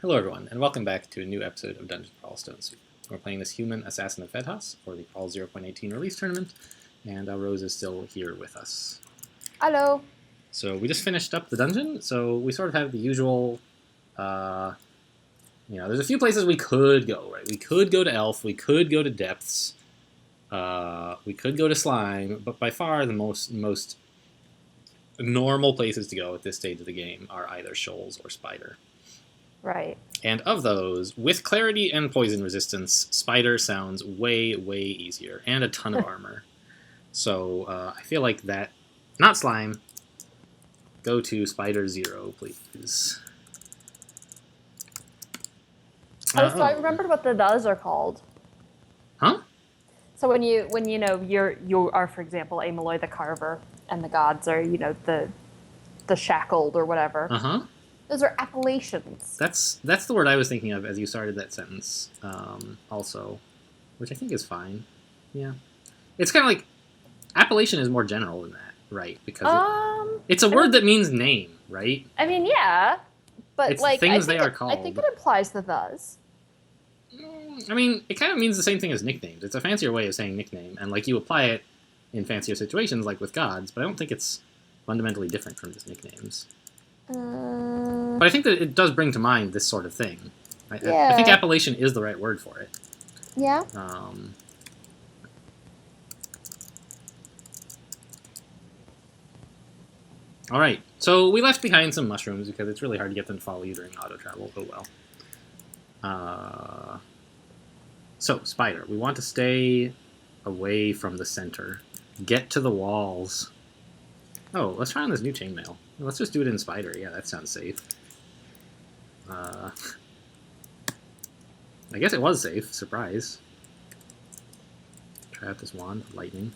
Hello everyone, and welcome back to a new episode of Dungeon Crawl Stone Soup. We're playing this human assassin of Fedhas for the Crawl 0.18 release tournament, and Rose is still here with us. Hello. So we just finished up the dungeon, so we sort of have the usual, there's a few places we could go, right? We could go to Elf, we could go to Depths, we could go to Slime, but by far the most normal places to go at this stage of the game are either Shoals or Spider. Right. And of those, with clarity and poison resistance, Spider sounds way, way easier, and a ton of armor. So I feel like that, not Slime, go to Spider 0, please. So I remembered what the does are called. Huh? So when you are, for example, Amalloy the Carver, and the gods are, the shackled or whatever. Uh-huh. Those are appellations. That's the word I was thinking of as you started that sentence, also, which I think is fine. Yeah. It's kind of like, appellation is more general than that, right? Because it's a word that means name, right? I mean, yeah, but it's like things they are called. I think it implies the thus. I mean, it kind of means the same thing as nicknames. It's a fancier way of saying nickname, and like you apply it in fancier situations, like with gods, but I don't think it's fundamentally different from just nicknames. But I think that it does bring to mind this sort of thing. I think appellation is the right word for it. Yeah. All right, so we left behind some mushrooms because it's really hard to get them to follow you during auto travel. Oh well. So Spider, we want to stay away from the center. Get to the walls. Oh, let's try on this new chainmail. Let's just do it in Spider. Yeah, that sounds safe. I guess it was safe. Surprise. Try out this wand. Lightning.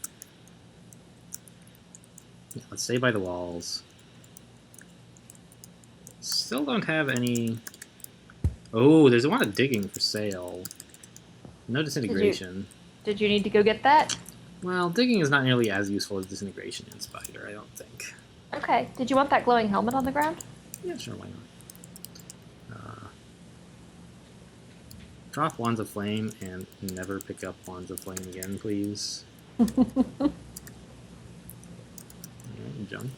Yeah, let's stay by the walls. Still don't have any... Oh, there's a lot of digging for sale. No disintegration. Did you need to go get that? Well, digging is not nearly as useful as disintegration in Spider, I don't think. Okay. Did you want that glowing helmet on the ground? Yeah, sure, why not? Drop Wands of Flame and never pick up Wands of Flame again, please. Junk.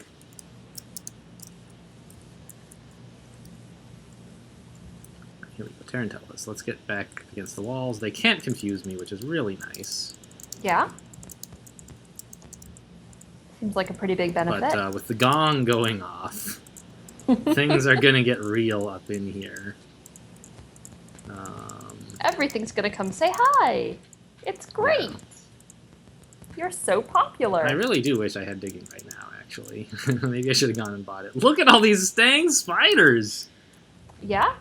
Here we go, Tarantellas. Let's get back against the walls. They can't confuse me, which is really nice. Yeah. Seems like a pretty big benefit. But with the gong going off, things are going to get real up in here. Everything's going to come say hi. It's great. Yeah. You're so popular. I really do wish I had digging right now, actually. Maybe I should have gone and bought it. Look at all these dang spiders! Yeah?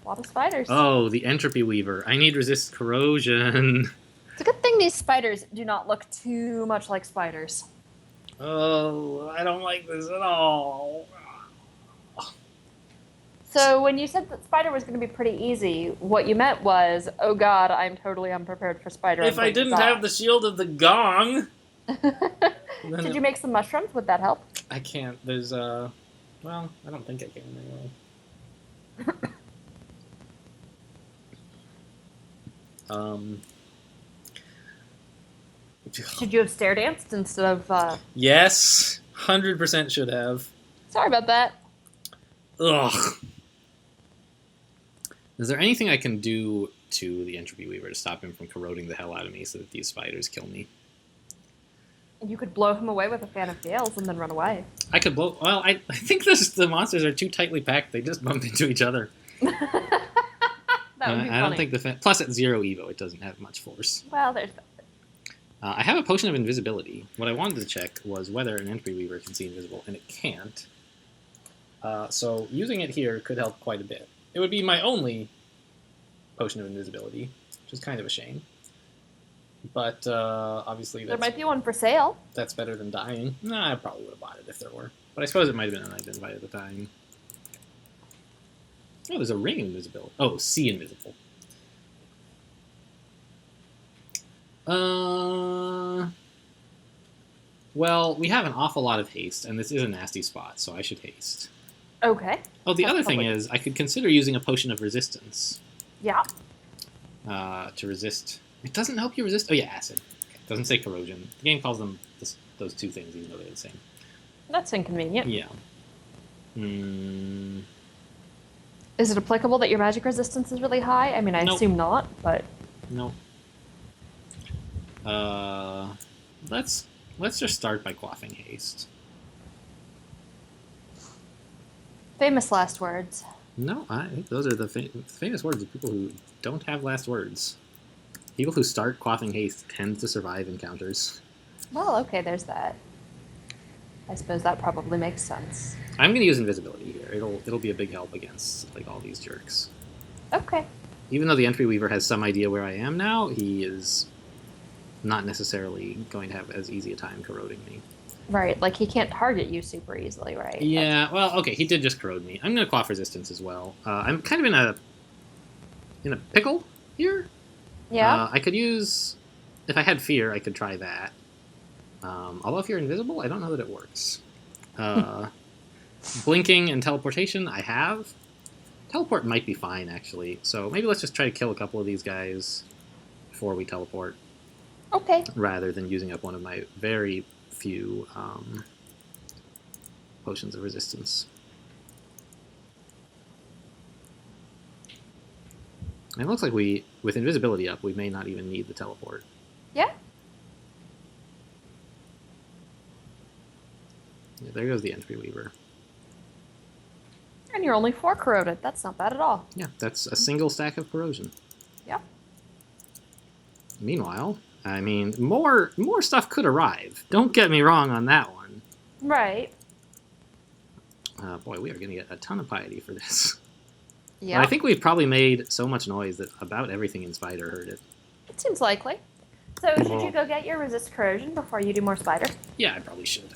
A lot of spiders. Oh, the Entropy Weaver. I need resist corrosion. It's a good thing these spiders do not look too much like spiders. Oh, I don't like this at all. So when you said that Spider was going to be pretty easy, what you meant was, oh god, I'm totally unprepared for Spider. If I didn't have the shield of the gong... Did you make some mushrooms? Would that help? I can't. There's, well, I don't think I can anyway. Should you have stair danced instead of, Yes, 100% should have. Sorry about that. Ugh. Is there anything I can do to the Entropy Weaver to stop him from corroding the hell out of me so that these spiders kill me? You could blow him away with a fan of gales and then run away. I could blow... Well, I think the monsters are too tightly packed. They just bump into each other. That would be funny. I don't think the fan... Plus, at 0 Evo, it doesn't have much force. Well, there's that. I have a potion of invisibility. What I wanted to check was whether an Entropy Weaver can see invisible, and it can't. So using it here could help quite a bit. It would be my only potion of invisibility, which is kind of a shame. But obviously there might be one for sale. That's better than dying. Nah, I probably would have bought it if there were. But I suppose it might have been unidentified at the time. Oh, there's a ring of invisibility. Oh, see invisible. Well, we have an awful lot of haste, and this is a nasty spot, so I should haste. Okay. Oh, the That's other thing probably- is, I could consider using a potion of resistance Yeah. to resist. It doesn't help you resist. Oh yeah, acid. Okay. It doesn't say corrosion. The game calls them those two things, even though they're the same. That's inconvenient. Yeah. Hmm. Is it applicable that your magic resistance is really high? I mean, I Nope. assume not, but No. Let's just start by quaffing haste. famous last words. No, I think those are the famous words of people who don't have last words. People who start quaffing haste tend to survive encounters. Well, okay, there's that. I suppose that probably makes sense. I'm going to use invisibility here. It'll be a big help against like all these jerks. Okay. Even though the entry weaver has some idea where I am now, he is not necessarily going to have as easy a time corroding me. Right, like he can't target you super easily, right? Yeah, well, okay, he did just corrode me. I'm going to quaff resistance as well. I'm kind of in a pickle here. Yeah. I could use, if I had fear, I could try that. Although if you're invisible, I don't know that it works. Blinking and teleportation, I have. Teleport might be fine, actually. So maybe let's just try to kill a couple of these guys before we teleport, Okay. rather than using up one of my very few potions of resistance. And it looks like with invisibility up, we may not even need the teleport. Yeah. Yeah, there goes the entry weaver. And you're only 4 corroded. That's not bad at all. Yeah, that's a single stack of corrosion. Yeah. Meanwhile, I mean, more stuff could arrive. Don't get me wrong on that one. Right. Boy, we are going to get a ton of piety for this. Yeah. But I think we've probably made so much noise that about everything in Spider heard it. It seems likely. So should you go get your resist corrosion before you do more spider? Yeah, I probably should.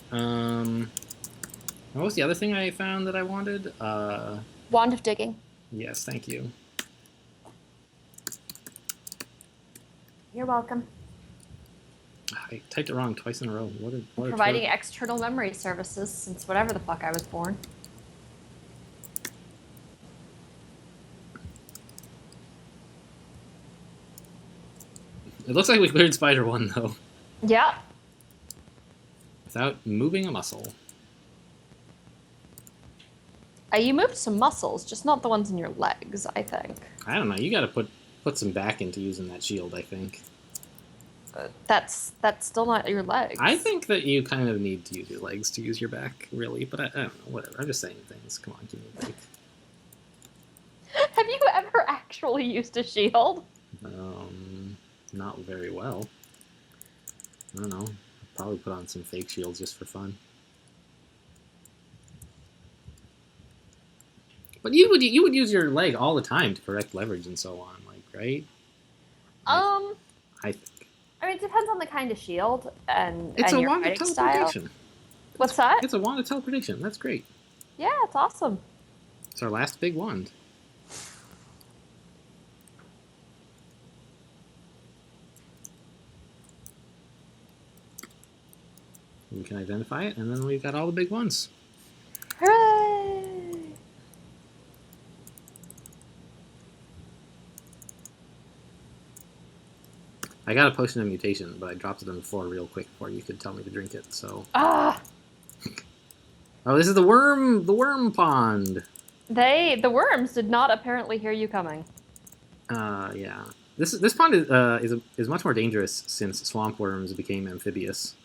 What was the other thing I found that I wanted? Wand of digging. Yes, thank you. You're welcome. I typed it wrong twice in a row. What a Providing external memory services since whatever the fuck I was born. It looks like we cleared Spider 1, though, Yeah. without moving a muscle. You moved some muscles, just not the ones in your legs, I think. I don't know. You got to put some back into using that shield, I think. That's still not your legs. I think that you kind of need to use your legs to use your back, really. But I don't know. Whatever. I'm just saying things. Come on, give me a break. Have you ever actually used a shield? Not very well. I don't know. I'll probably put on some fake shields just for fun. But you would use your leg all the time to correct leverage and so on, like, right? I think. I mean, it depends on the kind of shield and It's and a your wand of fighting style. teleportation. What's that? It's a wand of teleportation. That's great. Yeah, it's awesome. It's our last big wand. We can identify it, and then we've got all the big ones. Hooray! I got a potion of mutation, but I dropped it on the floor real quick before you could tell me to drink it. So. Ah! Oh, this is the worm pond. The worms did not apparently hear you coming. Yeah. This pond is much more dangerous since swamp worms became amphibious.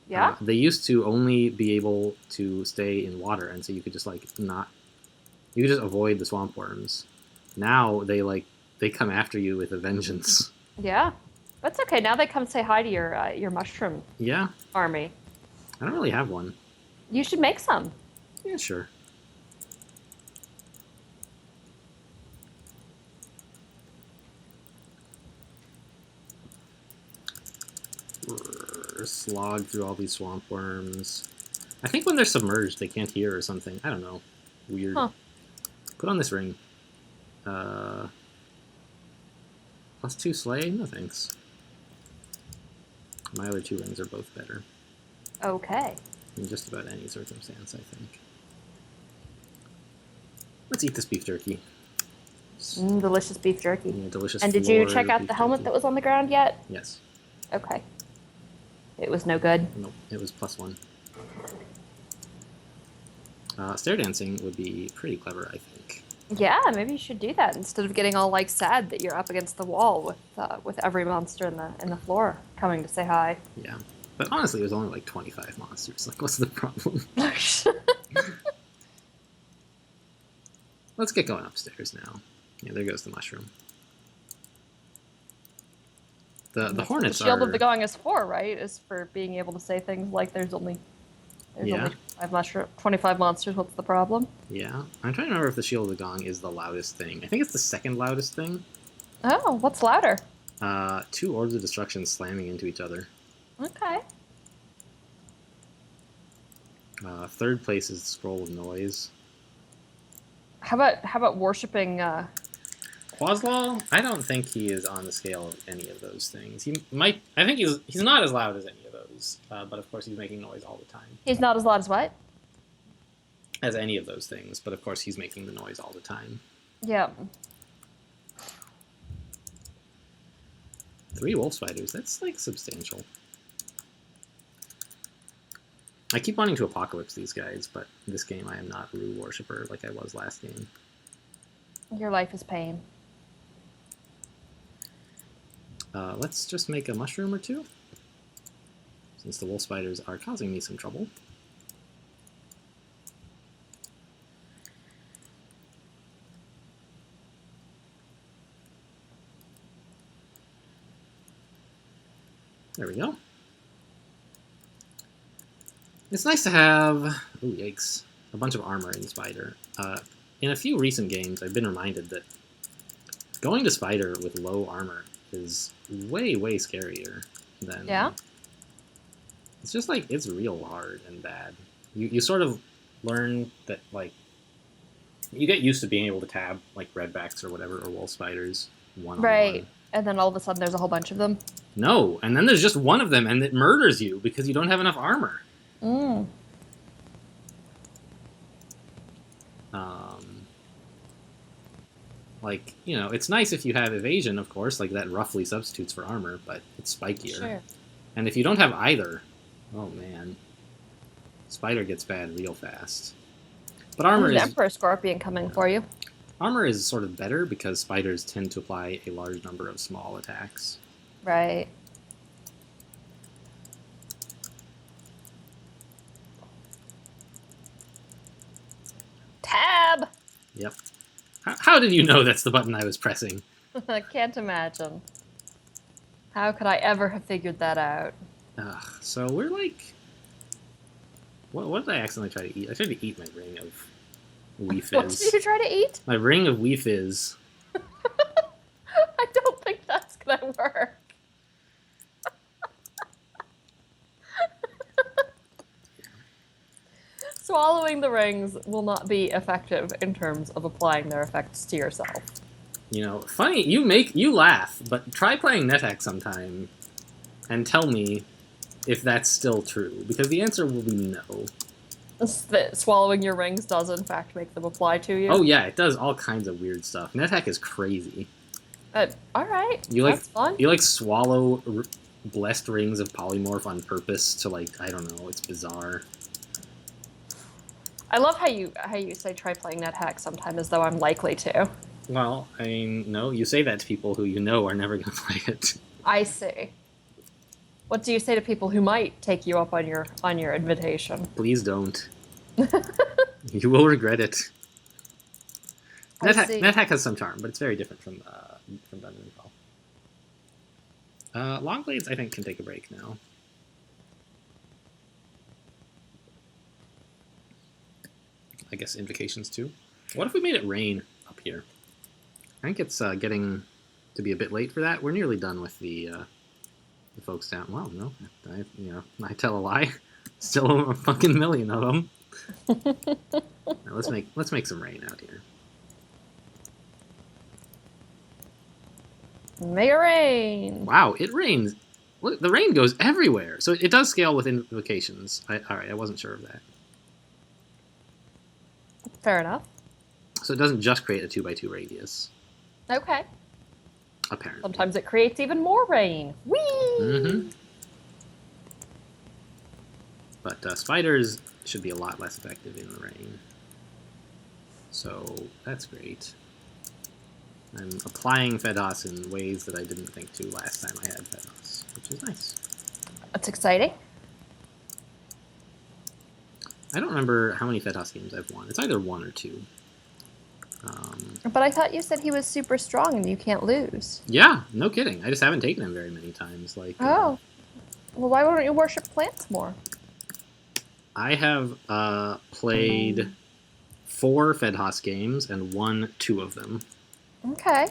Yeah? They used to only be able to stay in water, and so you could just you could just avoid the swamp worms. Now they come after you with a vengeance. Yeah. That's okay. Now they come say hi to your mushroom Yeah, army. I don't really have one. You should make some. Yeah, sure. Slog through all these swamp worms. I think when they're submerged, they can't hear or something. I don't know. Weird. Huh. Put on this ring. +2 slay? No thanks. My other 2 rings are both better. Okay. In just about any circumstance, I think. Let's eat this beef jerky. Delicious beef jerky. Yeah, delicious. And did you Florida check out beef the helmet jerky. that was on the ground yet? Yes. Okay. It was no good. Nope. It was +1. Stair dancing would be pretty clever, I think. Yeah, maybe you should do that instead of getting all like sad that you're up against the wall with every monster in the floor coming to say hi. Yeah. But honestly, it was only like 25 monsters. Like, what's the problem? Let's get going upstairs now. Yeah, there goes the mushroom. The hornets the shield are... of the gong is for, right? Is for being able to say things like there's only 25 monsters, what's the problem? Yeah. I'm trying to remember if the shield of the gong is the loudest thing. I think it's the second loudest thing. Oh, what's louder? 2 orbs of destruction slamming into each other. Okay. Third place is the scroll of noise. How about worshipping Quaslaw, I don't think he is on the scale of any of those things. He might. I think he's not as loud as any of those, but of course he's making noise all the time. He's not as loud as what? As any of those things, but of course he's making the noise all the time. Yeah. 3 wolf spiders. That's like substantial. I keep wanting to apocalypse these guys, but in this game I am not Rue worshipper like I was last game. Your life is pain. Let's just make a mushroom or 2, since the wolf spiders are causing me some trouble. There we go. It's nice to have, ooh, yikes, a bunch of armor in Spider. In a few recent games, I've been reminded that going to Spider with low armor is way, way scarier than... Yeah? It's just like, it's real hard and bad. You sort of learn that, like, you get used to being able to tab, like, redbacks or whatever, or wolf spiders one-on-one. Right. And then all of a sudden there's a whole bunch of them. No, and then there's just one of them, and it murders you because you don't have enough armor. Mm. Like, you know, it's nice if you have evasion, of course, like that roughly substitutes for armor, but it's spikier. Sure. And if you don't have either, oh man, Spider gets bad real fast. But armor There's is... Emperor Scorpion coming for you. Armor is sort of better because spiders tend to apply a large number of small attacks. Right. Tab! Yep. How did you know that's the button I was pressing? I can't imagine. How could I ever have figured that out? So we're like... What did I accidentally try to eat? I tried to eat my ring of Wee Fizz. What did you try to eat? My ring of Wee Fizz. I don't think that's gonna work. Swallowing the rings will not be effective in terms of applying their effects to yourself. You know, funny, you laugh, but try playing NetHack sometime and tell me if that's still true, because the answer will be no. That swallowing your rings does in fact make them apply to you? Oh yeah, it does all kinds of weird stuff. NetHack is crazy. Alright, That's fun. You like swallow blessed rings of polymorph on purpose to like, I don't know, it's bizarre. I love how you say try playing NetHack sometime as though I'm likely to. Well, I mean, no, you say that to people who you know are never going to play it. I see. What do you say to people who might take you up on your invitation? Please don't. You will regret it. NetHack has some charm, but it's very different from Dungeon Crawl. Longblades, I think, can take a break now. I guess Invocations too. What if we made it rain up here? I think it's getting to be a bit late for that. We're nearly done with the folks down. Well, no, I tell a lie. Still a fucking million of them. Now, let's make some rain out here. Make it rain. Wow, it rains. Look, the rain goes everywhere. So it does scale with Invocations. All right, I wasn't sure of that. Fair enough. So it doesn't just create a 2x2 radius, Okay. apparently. Sometimes it creates even more rain. Whee! Mm-hmm. But spiders should be a lot less effective in the rain. So that's great. I'm applying FedHas in ways that I didn't think to last time I had FedHas, which is nice. That's exciting. I don't remember how many FedHas games I've won. It's either 1 or 2. But I thought you said he was super strong and you can't lose. Yeah, no kidding. I just haven't taken him very many times. Like, Oh. Well, why wouldn't you worship plants more? I have played 4 FedHas games and won 2 of them. Okay.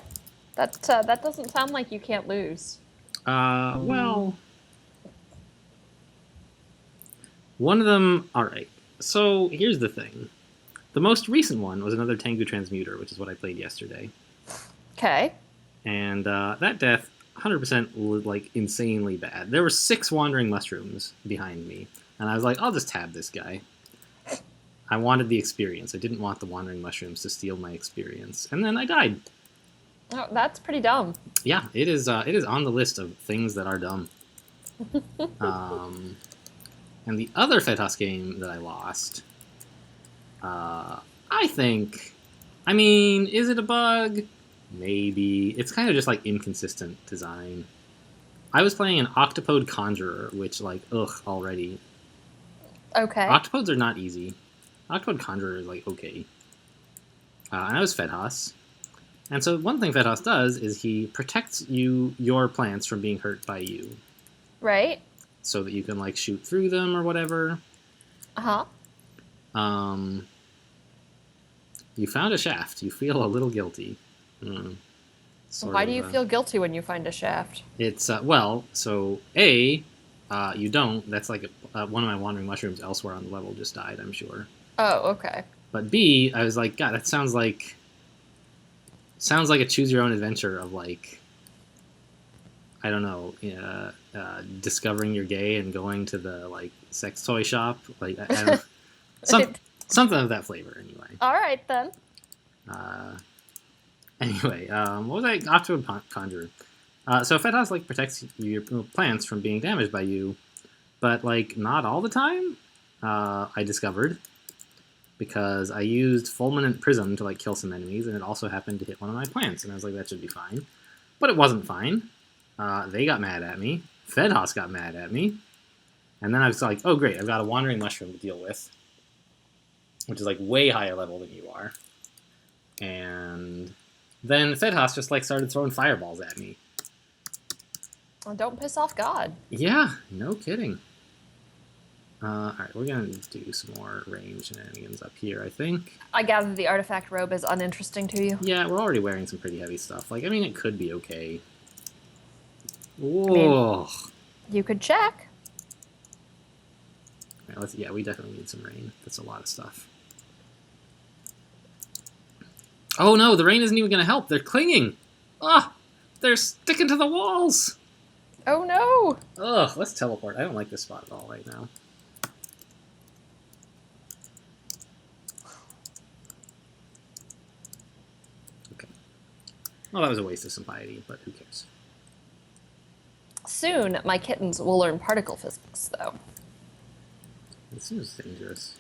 That doesn't sound like you can't lose. Well, one of them. All right. So here's the thing. The most recent one was another Tengu Transmuter, which is what I played yesterday. Okay. And that death, 100% was like insanely bad. There were 6 wandering mushrooms behind me, and I was like, I'll just tab this guy. I wanted the experience. I didn't want the wandering mushrooms to steal my experience, and then I died. Oh, that's pretty dumb. Yeah, it is. It is on the list of things that are dumb. And the other FedHas game that I lost, I think, I mean, is it a bug? Maybe. It's kind of just like inconsistent design. I was playing an Octopode Conjurer, which like, ugh, already. Okay. Octopodes are not easy. Octopode Conjurer is like, okay. And I was FedHas. And so one thing FedHas does is he protects your plants from being hurt by you. Right. So that you can like shoot through them or whatever. Uh-huh. You found a shaft. You feel a little guilty. Why do you feel guilty when you find a shaft? It's well, so A, you don't. That's like one of my wandering mushrooms elsewhere on the level just died, I'm sure. Oh, okay. But B, I was like, God, that sounds like a choose your own adventure of like, I don't know, discovering you're gay and going to the like sex toy shop, like I don't, something of that flavor, anyway. All right then. Anyway, what was I off to a conjure? So FedHas like protects your plants from being damaged by you, but like not all the time. I discovered because I used Fulminant Prism to like kill some enemies, and it also happened to hit one of my plants, and I was like, that should be fine, but it wasn't fine. They got mad at me. FedHas got mad at me, and then I was like, oh great, I've got a wandering mushroom to deal with, which is like way higher level than you are, and then FedHas just like started throwing fireballs at me. Well, don't piss off God. Yeah, no kidding. Alright, we're gonna do some more range shenanigans up here, I think. I gather the artifact robe is uninteresting to you. Yeah, we're already wearing some pretty heavy stuff. Like, I mean, it could be okay. Whoa. You could check. Right, yeah, we definitely need some rain. That's a lot of stuff. Oh no, the rain isn't even gonna help. They're clinging. Ah, they're sticking to the walls. Oh no. Ugh, let's teleport. I don't like this spot at all right now. Okay. Well, that was a waste of some piety, but who cares? Soon, my kittens will learn particle physics, though. It seems dangerous.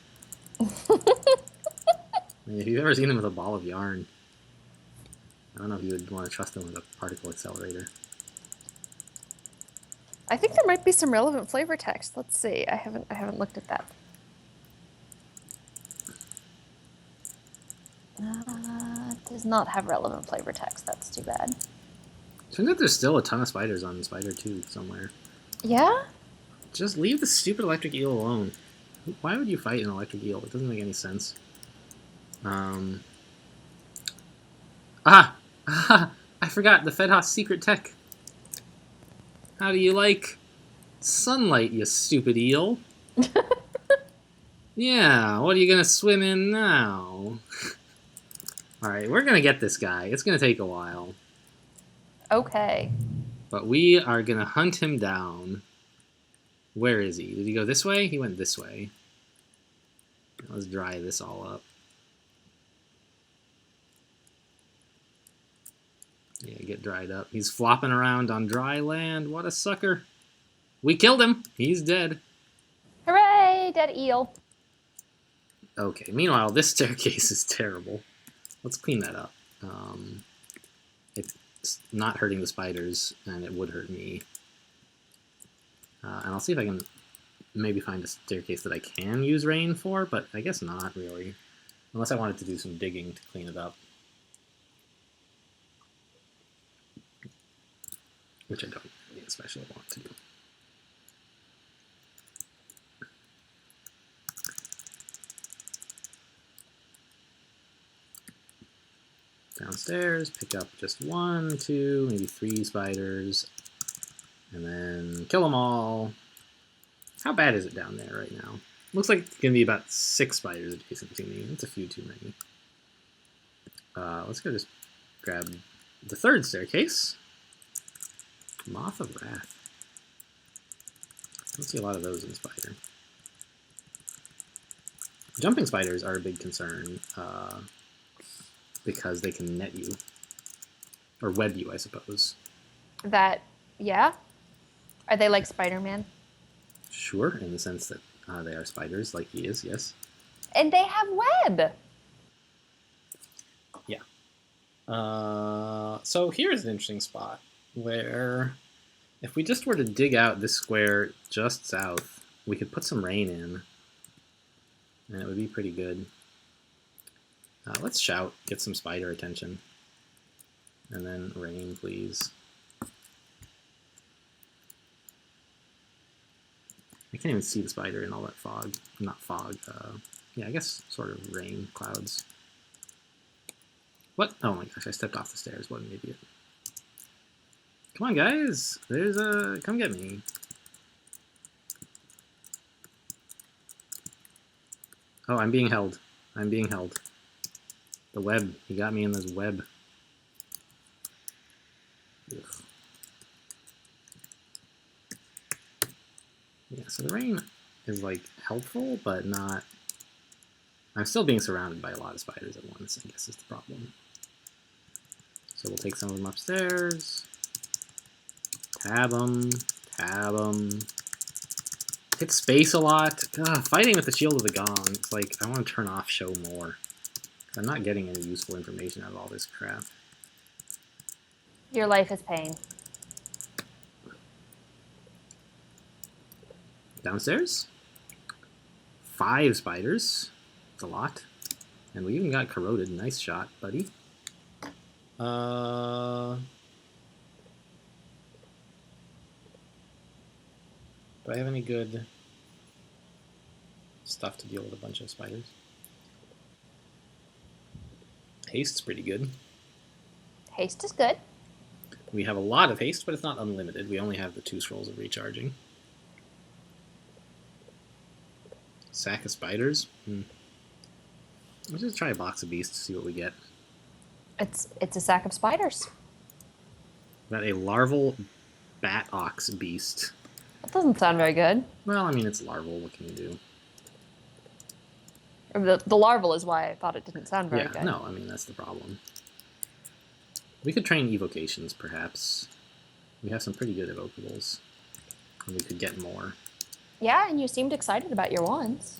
If you've ever seen them with a ball of yarn, I don't know if you would want to trust them with a particle accelerator. I think there might be some relevant flavor text. Let's see. I haven't looked at that. It does not have relevant flavor text. That's too bad. Turns out there's still a ton of spiders on Spider 2 somewhere. Yeah? Just leave the stupid electric eel alone. Why would you fight an electric eel? It doesn't make any sense. I forgot the FedHas secret tech. How do you like sunlight, you stupid eel? Yeah, what are you gonna swim in now? Alright, we're gonna get this guy. It's gonna take a while. Okay. But we are gonna hunt him down. Where is he? Did he go this way? He went this way. Let's dry this all up. Yeah, get dried up. He's flopping around on dry land. What a sucker. We killed him. He's dead. Hooray! Dead eel. Okay, meanwhile, this staircase is terrible. Let's clean that up. It's not hurting the spiders, and it would hurt me. And I'll see if I can maybe find a staircase that I can use rain for, but I guess not really. Unless I wanted to do some digging to clean it up. Which I don't really especially want to do. Downstairs, pick up just 1, 2, maybe 3 spiders, and then kill them all. How bad is it down there right now? Looks like it's gonna be about 6 spiders adjacent to me. That's a few too many. Let's go just grab the 3rd staircase. Moth of Wrath. I don't see a lot of those in Spider. Jumping spiders are a big concern because they can net you. Or web you, I suppose. Yeah? Are they like Spider-Man? Sure, in the sense that they are spiders, like he is, yes. And they have web! Yeah. So here's an interesting spot where if we just were to dig out this square just south, we could put some rain in, and it would be pretty good. Let's shout, get some spider attention, and then rain, please. I can't even see the spider in all that fog. Not fog, yeah, I guess sort of rain clouds. What? Oh my gosh, I stepped off the stairs. What an idiot. Come on, guys. There's a... Come get me. Oh, I'm being held. I'm being held. The web. He got me in this web. Ugh. Yeah, so the rain is, like, helpful, but not... I'm still being surrounded by a lot of spiders at once, I guess is the problem. So we'll take some of them upstairs. Tab them. Tab them. Hit space a lot. Ugh, fighting with the Shield of the Gong. It's like, I want to turn off show more. I'm not getting any useful information out of all this crap. Your life is pain. Downstairs? 5 spiders. That's a lot. And we even got corroded. Nice shot, buddy. Do I have any good stuff to deal with a bunch of spiders? Haste's pretty good. Haste is good. We have a lot of haste, but it's not unlimited. We only have the 2 scrolls of recharging. Sack of spiders? Let's just try a box of beasts to see what we get. It's a sack of spiders. Got a larval bat ox beast. That doesn't sound very good. Well, I mean, it's larval. What can you do? The larval is why I thought it didn't sound very good. Yeah, no, I mean, that's the problem. We could train evocations, perhaps. We have some pretty good evocables. And we could get more. Yeah, and you seemed excited about your ones.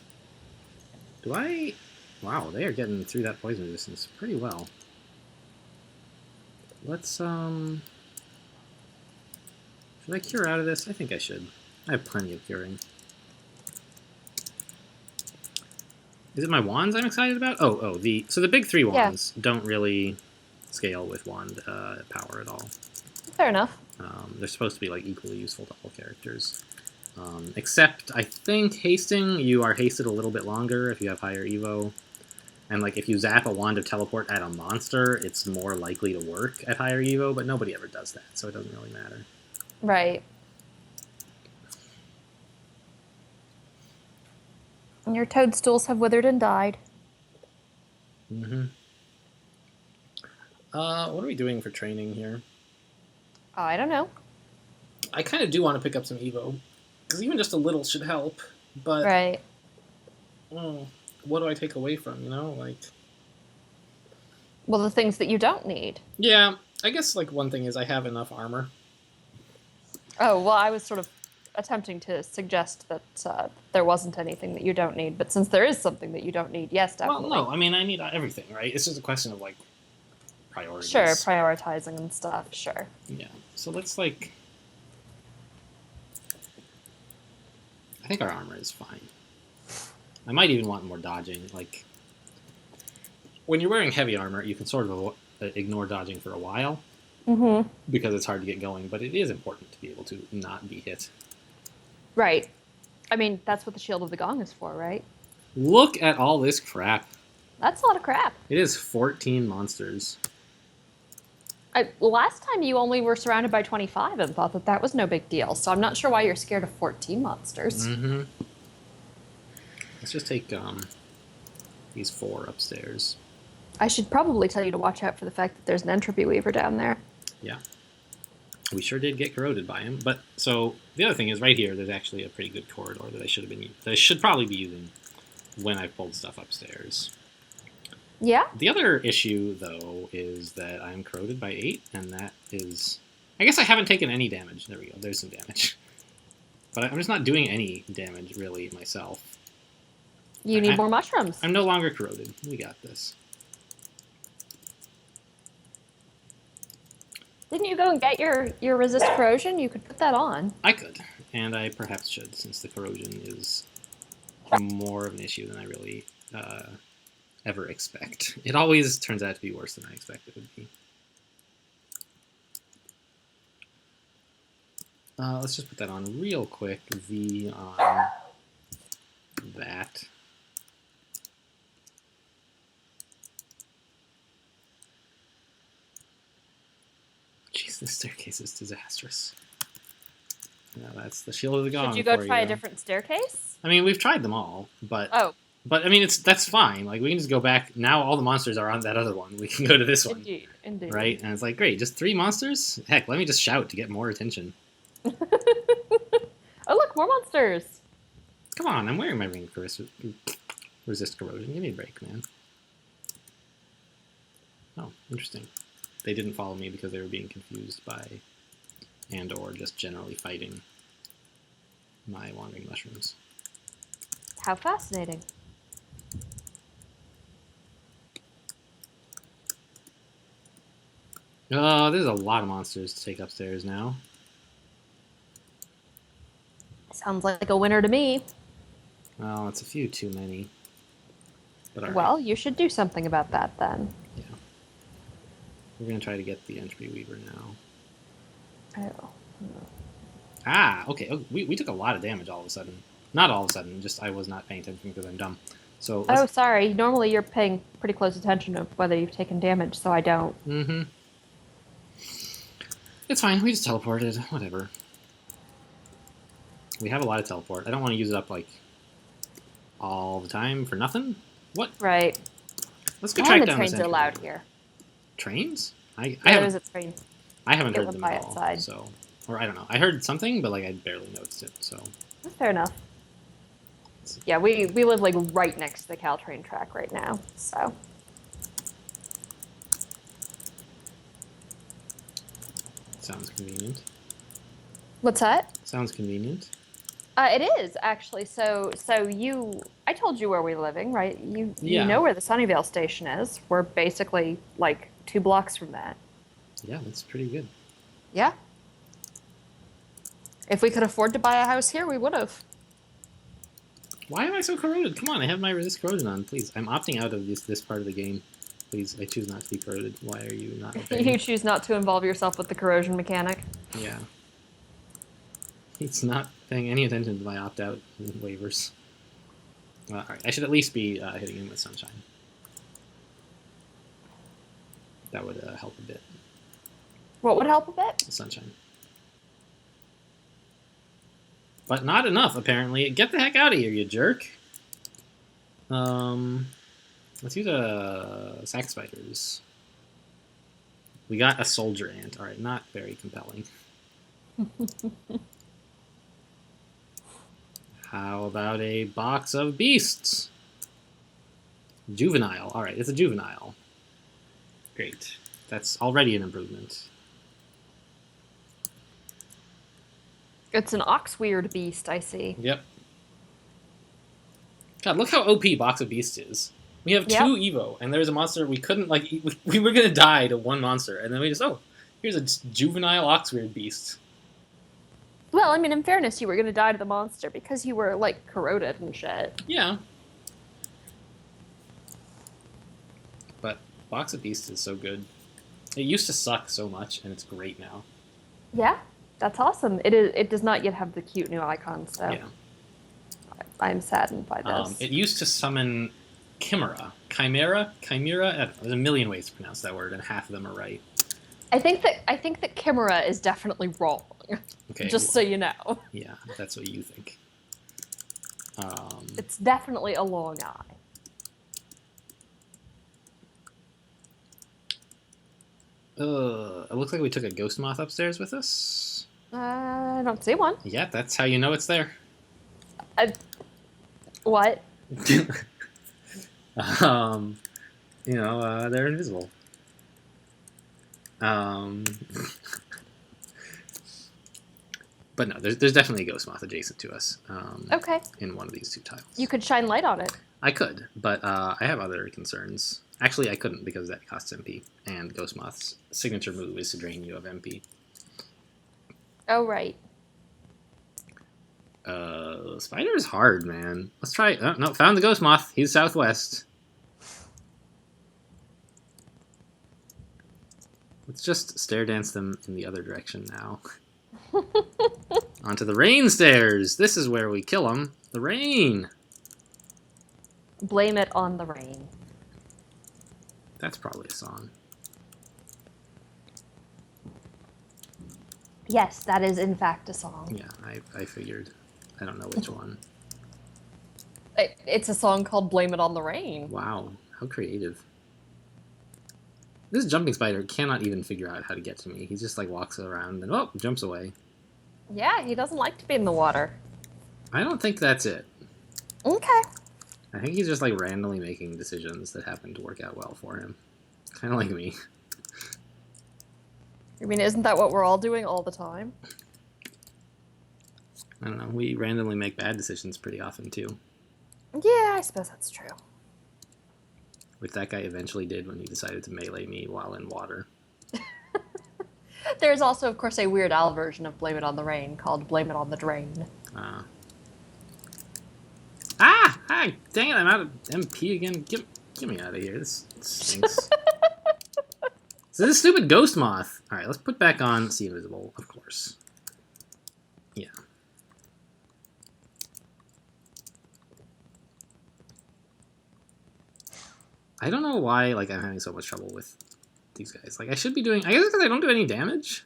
Do I? Wow, they are getting through that poison resistance pretty well. Let's, should I cure out of this? I think I should. I have plenty of curing. Is it my wands I'm excited about? So the big 3 wands don't really scale with wand power at all. Fair enough. They're supposed to be like equally useful to all characters. Except, I think, hasting, you are hasted a little bit longer if you have higher evo. And like if you zap a wand of teleport at a monster, it's more likely to work at higher evo, but nobody ever does that, so it doesn't really matter. Right. And your toadstools have withered and died. Mm-hmm. What are we doing for training here? I don't know. I kind of do want to pick up some evo, because even just a little should help, but... Right. What do I take away from, you know? Like... Well, the things that you don't need. Yeah, I guess like one thing is I have enough armor. Oh, well, I was sort of attempting to suggest that there wasn't anything that you don't need, but since there is something that you don't need, yes, Well, definitely. no, I mean I need everything, right? It's just a question of like Sure, priorities. prioritizing and stuff, sure. Yeah. So let's like. I think our armor is fine. I might even want more dodging. Like when you're wearing heavy armor, you can sort of ignore dodging for a while Mm-hmm. because it's hard to get going. But it is important to be able to not be hit. Right. I mean, that's what the Shield of the Gong is for, right? Look at all this crap. That's a lot of crap. It is 14 monsters. Last time you only were surrounded by 25 and thought that that was no big deal, so I'm not sure why you're scared of 14 monsters. Mm-hmm. Let's just take these 4 upstairs. I should probably tell you to watch out for the fact that there's an entropy weaver down there. Yeah. We sure did get corroded by him. But so the other thing is right here, there's actually a pretty good corridor that I should probably be using when I pulled stuff upstairs. Yeah? The other issue, though, is that I'm corroded by 8, and that is... I guess I haven't taken any damage. There we go. There's some damage. But I'm just not doing any damage, really, myself. You need more mushrooms. I'm no longer corroded. We got this. Didn't you go and get your resist corrosion? You could put that on. I could, and I perhaps should, since the corrosion is more of an issue than I really ever expect. It always turns out to be worse than I expected it would be. Let's just put that on real quick. V on that. Jeez, this staircase is disastrous. No, that's the Shield of the Gong. Should you go try a different staircase? I mean, we've tried them all, but I mean, that's fine. Like we can just go back. Now all the monsters are on that other one. We can go to this one. Indeed. Right? And it's like, great, just 3 monsters? Heck, let me just shout to get more attention. Oh, look, more monsters. Come on, I'm wearing my ring for resist corrosion. Give me a break, man. Oh, interesting. They didn't follow me because they were being confused by and or just generally fighting my wandering mushrooms. How fascinating. There's a lot of monsters to take upstairs now. Sounds like a winner to me. Well, it's a few too many. But well, you should do something about that then. Yeah. We're going to try to get the entropy weaver now. Oh. Ah, okay. Oh, we took a lot of damage all of a sudden. Not all of a sudden, just I was not paying attention because I'm dumb. So. Oh, sorry. Normally you're paying pretty close attention to whether you've taken damage, so I don't. Mm-hmm. It's fine. We just teleported. Whatever. We have a lot of teleport. I don't want to use it up, like, all the time for nothing. What? Right. Let's go track down the trains are loud here. Trains? I there's a train. I haven't heard them at all. Outside. So, or I don't know. I heard something, but like I barely noticed it. So. That's fair enough. Yeah, we live like right next to the Caltrain track right now, so. Sounds convenient. What's that? Sounds convenient. It is actually. So I told you where we're living, right? You know where the Sunnyvale station is. We're basically like 2 blocks from that. Yeah, that's pretty good. Yeah. If we could afford to buy a house here, we would have. Why am I so corroded? Come on, I have my resist corrosion on. Please, I'm opting out of this part of the game. Please, I choose not to be corroded. Why are you not obeying? You choose not to involve yourself with the corrosion mechanic. Yeah. It's not paying any attention to my opt-out waivers. Alright, I should at least be hitting him with sunshine. That would help a bit. What would help a bit? Sunshine. But not enough, apparently. Get the heck out of here, you jerk. Let's use sack spiders. We got a soldier ant. Alright, not very compelling. How about a box of beasts? Juvenile. Alright, it's a juvenile. Great. That's already an improvement. It's an ox-weird beast, I see. Yep. God, look how OP Box of Beasts is. We have 2 Evo, and there's a monster we couldn't, like, we were gonna die to one monster, and then we just, here's a juvenile ox-weird beast. Well, I mean, in fairness, you were gonna die to the monster because you were, like, corroded and shit. Yeah. But Box of Beasts is so good. It used to suck so much, and it's great now. Yeah, that's awesome. It does not yet have the cute new icon, so yeah. I'm saddened by this. It used to summon Chimera. Chimera? There's a million ways to pronounce that word, and half of them are right. I think that Chimera is definitely wrong. Okay. Just so you know. Yeah, that's what you think. It's definitely a long eye. It looks like we took a ghost moth upstairs with us. I don't see one. Yeah, that's how you know it's there. What? They're invisible. But no, there's definitely a ghost moth adjacent to us. Okay. In one of these 2 tiles. You could shine light on it. I could, but I have other concerns. Actually, I couldn't because that costs MP, and ghost moth's signature move is to drain you of MP. Oh, right. Spider is hard, man. Let's try. Oh, no, found the ghost moth. He's southwest. Let's just stare dance them in the other direction now. Onto the rain stairs. This is where we kill them. The rain. Blame it on the rain. That's probably a song. Yes, that is in fact a song. Yeah, I figured. I don't know which one. It's a song called Blame It on the Rain. Wow, how creative. This jumping spider cannot even figure out how to get to me. He just like walks around and jumps away. Yeah, he doesn't like to be in the water. I don't think that's it. Okay. I think he's just like randomly making decisions that happen to work out well for him. Kind of like me. I mean, isn't that what we're all doing all the time? I don't know. We randomly make bad decisions pretty often too. Yeah, I suppose that's true. Which that guy eventually did when he decided to melee me while in water. There's also, of course, a Weird Al version of Blame It on the Rain called Blame It on the Drain. Dang it, I'm out of MP again. Get me out of here. This stinks. So this stupid ghost moth. Alright, let's put back on See Invisible, of course. Yeah. I don't know why I'm having so much trouble with these guys. I should be doing... I guess because I don't do any damage?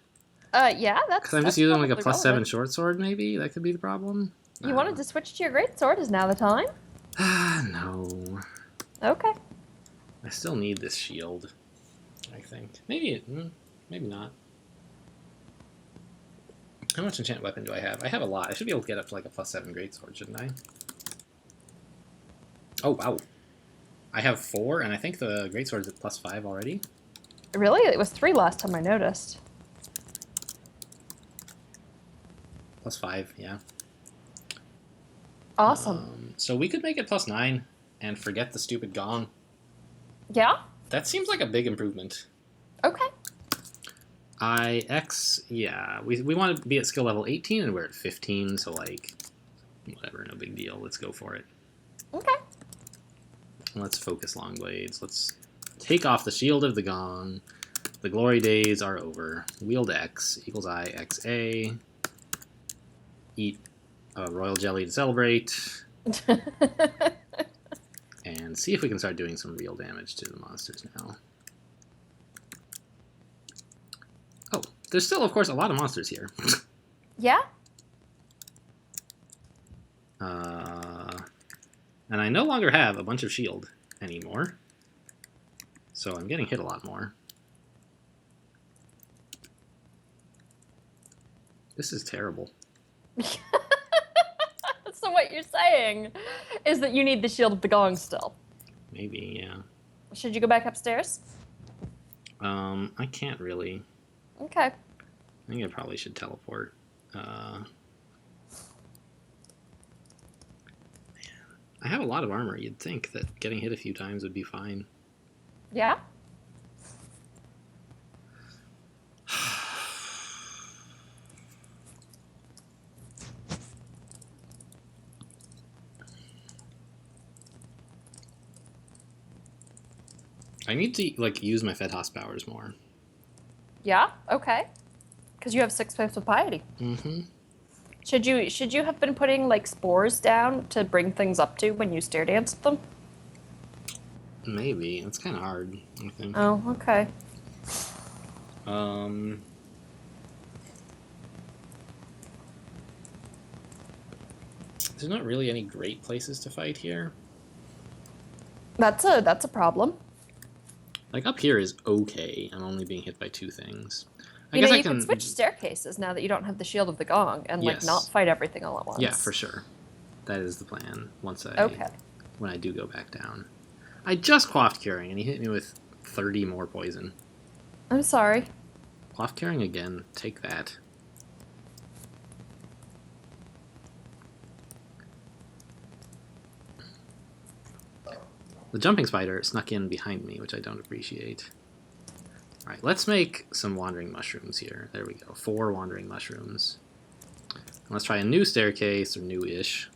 Yeah, that's... Because I'm just using a +7 short sword, maybe? That could be the problem? You wanted to switch to your great sword? Is now the time? No. Okay. I still need this shield, I think. Maybe not. How much enchant weapon do I have? I have a lot. I should be able to get up to a +7 greatsword, shouldn't I? Oh, wow. I have 4, and I think the greatsword's at +5 already. Really? It was 3 last time I noticed. +5, yeah. Awesome. So we could make it +9 and forget the stupid gong. Yeah? That seems like a big improvement. Okay. yeah. We want to be at skill level 18, and we're at 15, so whatever, no big deal. Let's go for it. Okay. Let's focus long blades. Let's take off the shield of the gong. The glory days are over. Wield X equals I X A. Eat a royal jelly to celebrate. And see if we can start doing some real damage to the monsters now. Oh, there's still, of course, a lot of monsters here. Yeah? And I no longer have a bunch of shield anymore. So I'm getting hit a lot more. This is terrible. So what you're saying is that you need the shield of the gong still. Maybe, yeah. Should you go back upstairs? I can't really. Okay. I think I probably should teleport. I have a lot of armor. You'd think that getting hit a few times would be fine. Yeah. I need to like use my Fed Hosp powers more. Yeah. Okay. Because you have 6 points of piety. Mm-hmm. Should you have been putting like spores down to bring things up to when you stair danced them? Maybe. It's kind of hard, I think. Oh, okay. There's not really any great places to fight here. That's a problem. Like up here is okay. I'm only being hit by 2 things. I You guess know, I you can could switch staircases now that you don't have the Shield of the Gong and like Yes. not fight everything all at once. Yeah, for sure. That is the plan. Okay. When I do go back down. I just quaffed curing and he hit me with 30 more poison. I'm sorry. Quaff curing again. Take that. The jumping spider snuck in behind me, which I don't appreciate. Alright, let's make some wandering mushrooms here. There we go. 4 wandering mushrooms. And let's try a new staircase, or new-ish.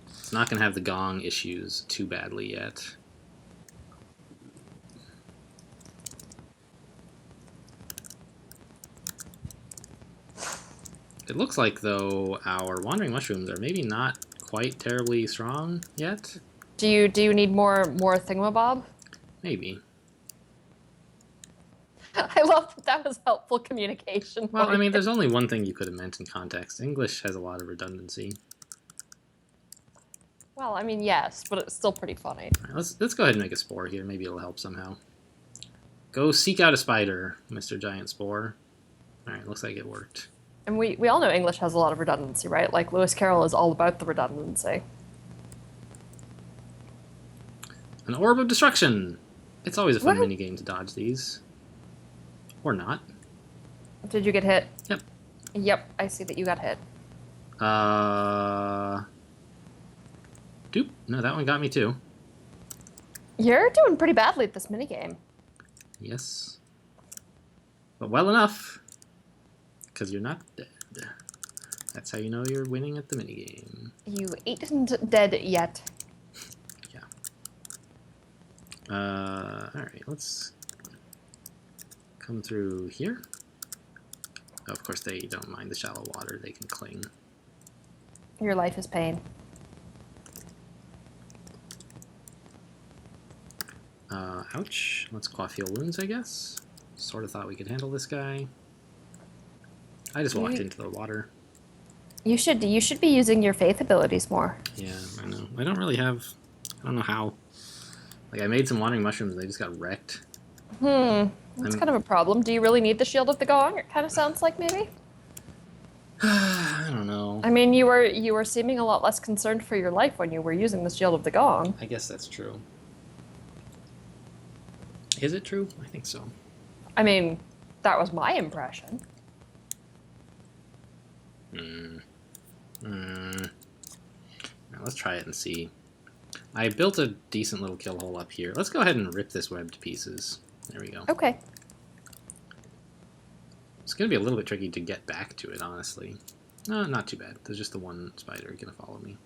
It's not going to have the gong issues too badly yet. It looks like, though, our wandering mushrooms are maybe not quite terribly strong yet. Do you need more thingamabob? Maybe. I love that was helpful communication. Well, I mean, there's only one thing you could have meant in context. English has a lot of redundancy. Well, I mean, yes, but it's still pretty funny. All right, let's go ahead and make a spore here. Maybe it'll help somehow. Go seek out a spider, Mr. Giant Spore. Alright, looks like it worked. And we all know English has a lot of redundancy, right? Like Lewis Carroll is all about the redundancy. An Orb of Destruction! It's always a fun Woohoo! minigame to dodge these. Or not. Did you get hit? Yep. Yep, I see that you got hit. Doop. No, that one got me too. You're doing pretty badly at this minigame. Yes. But well enough. Because you're not dead. That's how you know you're winning at the minigame. You ain't dead yet. Alright, let's come through here. Oh, of course, they don't mind the shallow water. They can cling. Your life is pain. Ouch. Let's quaff heal wounds, I guess. Sort of thought we could handle this guy. I just walked into the water. You should be using your faith abilities more. Yeah, I know. I don't really have... I don't know how. Like, I made some wandering mushrooms and they just got wrecked. That's kind of a problem. Do you really need the Shield of the Gong? It kind of sounds like maybe. I don't know. I mean, you were seeming a lot less concerned for your life when you were using the Shield of the Gong. I guess that's true. Is it true? I think so. I mean, that was my impression. Now let's try it and see. I built a decent little kill hole up here. Let's go ahead and rip this web to pieces. There we go. Okay. It's going to be a little bit tricky to get back to it, honestly. No, not too bad. There's just the one spider going to follow me.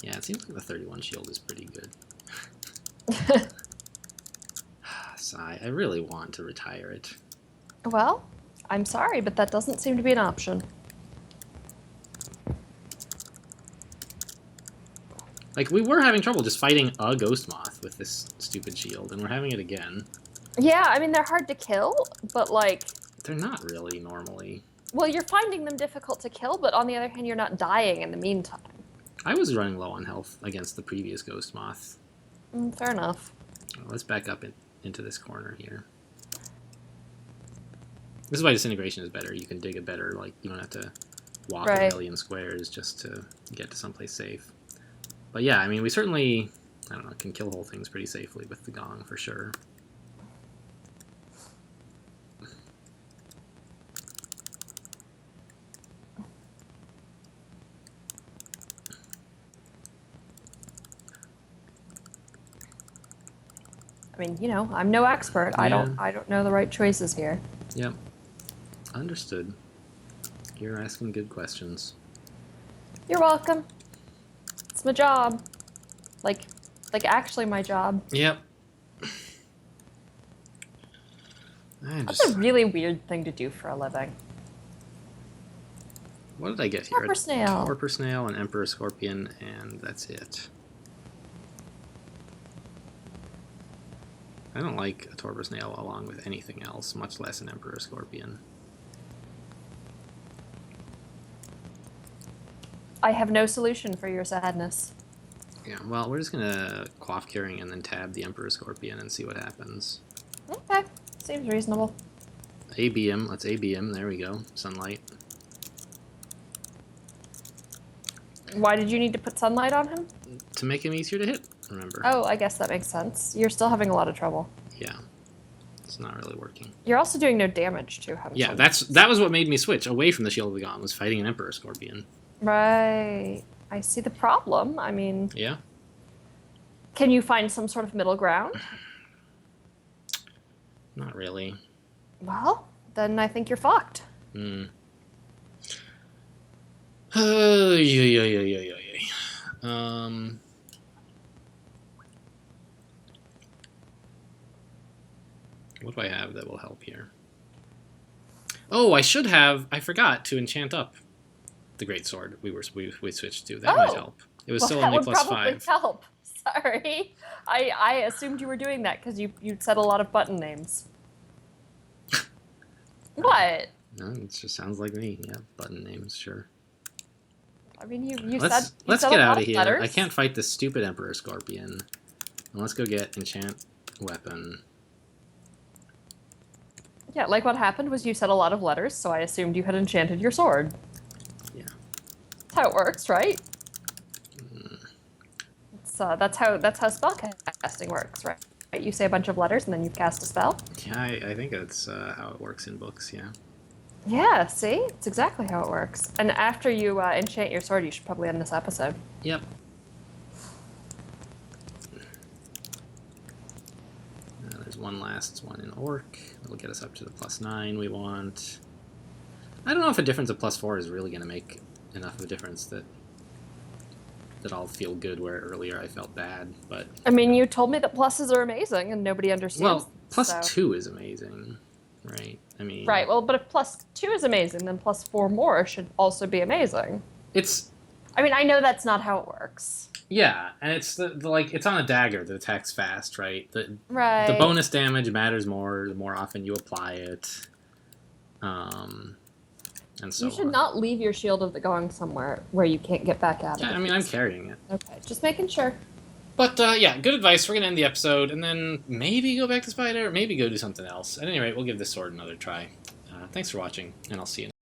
Yeah, it seems like the 31 shield is pretty good. Sigh. I really want to retire it. Well, I'm sorry, but that doesn't seem to be an option. Like, we were having trouble just fighting a ghost moth with this stupid shield, and we're having it again. Yeah, I mean, they're hard to kill, but like... They're not really, normally. Well, you're finding them difficult to kill, but on the other hand, you're not dying in the meantime. I was running low on health against the previous ghost moth. Fair enough. Well, let's back up into this corner here. This is why disintegration is better. You can dig a better, like, you don't have to walk a million squares just to get to someplace safe. But yeah, I mean, we certainly, I don't know, can kill whole things pretty safely with the gong for sure. I mean, you know, I'm no expert. Yeah. I don't know the right choices here. Yep. Understood. You're asking good questions. You're welcome. It's my job. Like actually my job. Yep. That's a really weird thing to do for a living. What did I get here? Torpor snail. Torpor snail, an emperor scorpion, and that's it. I don't like a torpor snail along with anything else, much less an emperor scorpion. I have no solution for your sadness. Yeah, well, we're just gonna quaff curing and then tab the emperor scorpion and see what happens. Okay, seems reasonable. ABM, let's ABM, there we go, sunlight. Why did you need to put sunlight on him? To make him easier to hit, remember. Oh, I guess that makes sense. You're still having a lot of trouble. Yeah, it's not really working. You're also doing no damage to him. Yeah, that was what made me switch away from the Shield of the Gong, was fighting an emperor scorpion. Right. I see the problem. I mean... Yeah? Can you find some sort of middle ground? Not really. Well, then I think you're fucked. Hmm. What do I have that will help here? Oh, I forgot to enchant up the great sword we switched to. That might help. It was still only plus 5. That would probably help. Sorry. I assumed you were doing that because you said a lot of button names. What? No, it just sounds like me. Yeah, button names, sure. I mean, you let's said get a lot out of here. letters. I can't fight this stupid Emperor Scorpion. And let's go get enchant weapon. Yeah, like what happened was you said a lot of letters, so I assumed you had enchanted your sword. Yeah. That's how it works, right? Mm. That's how spellcasting works, right? You say a bunch of letters and then you cast a spell. Yeah, I think that's how it works in books. Yeah. Yeah, see? It's exactly how it works. And after you enchant your sword, you should probably end this episode. Yep. There's one last one in Orc. That'll get us up to the +9 we want. I don't know if a difference of +4 is really going to make enough of a difference that I'll feel good where earlier I felt bad, but... I mean, you told me that pluses are amazing and nobody understands. Well, +2 is amazing, right? I mean... Right, well, but if +2 is amazing, then +4 more should also be amazing. It's... I mean, I know that's not how it works. Yeah, and it's like it's on a dagger that attacks fast, right? Right. The bonus damage matters more the more often you apply it. And so you should not leave your Shield of the Gong somewhere where you can't get back at it. Yeah, I mean, I'm carrying it. Okay, just making sure. But, yeah, good advice. We're going to end the episode, and then maybe go back to Spider, maybe go do something else. At any rate, we'll give this sword another try. Thanks for watching, and I'll see you next time.